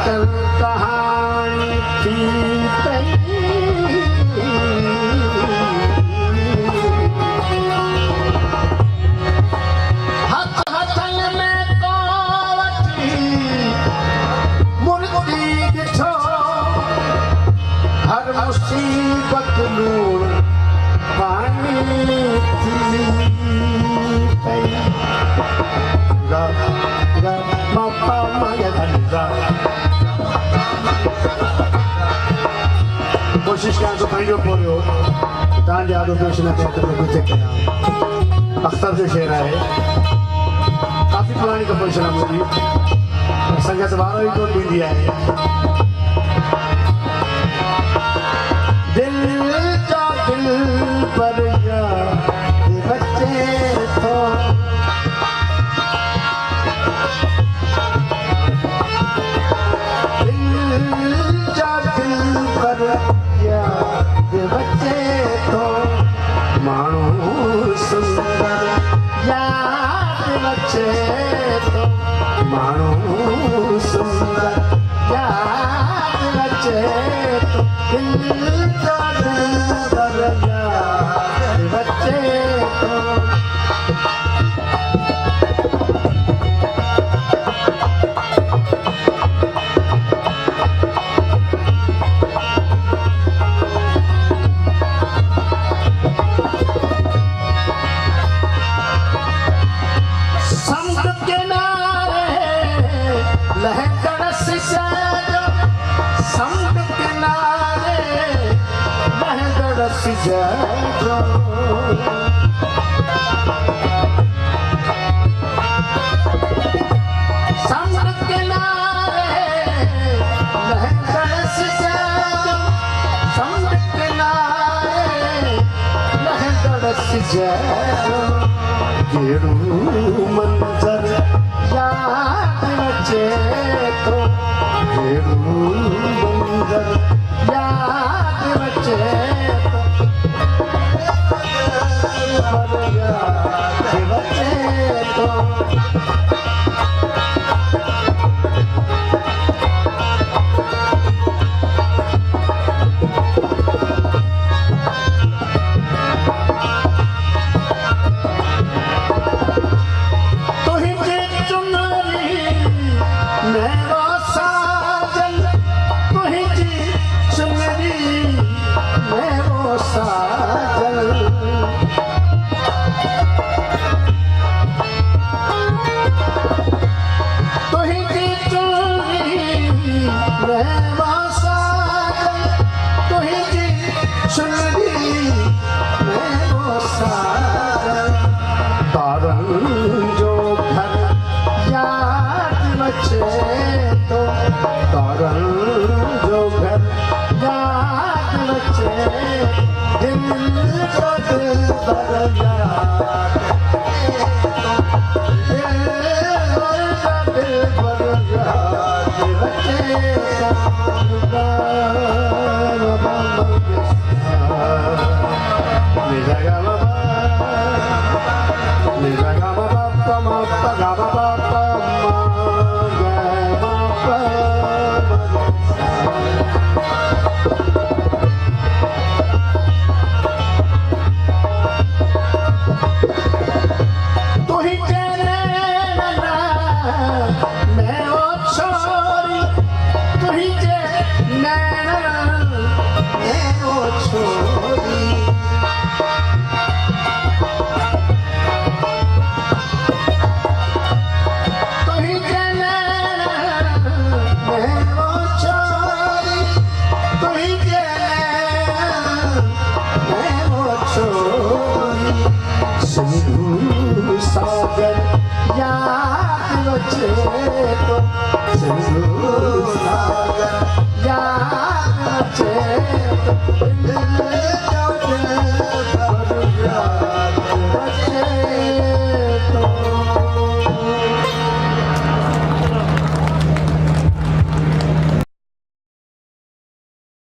अटल कहानी थी मुसीबत नूर पानी थी गा गा मापा माया धंधा कोशिश कयां तो पंहिंजो पोरियो तव्हांजे आदो पेश न कयां त कुझु कयां अख़्तर जो शेर आहे काफ़ी पुराणी कंपोज़िशन आहे मुंहिंजी संगत वारो ई कोन ॾींदी आहे दिल जा दिल पर याद बचे तो दिल जा दिल पर याद बचे तो माण्हू सुंदर याद बचे तो माण्हू सुंदर याद बचे तो दिल का दिल पर याद बचे तो समुद्र किनारे लहकर सिजाओ समुद्र किनारे लहकर सिजाओ समुद्र किनारे लहकर सिजाओ समुद्र किनारे लहकर सिजाओ गेरू मंजर याद बचे तो गेरू मंजर याद बचे तो याद बचे तो याद बचे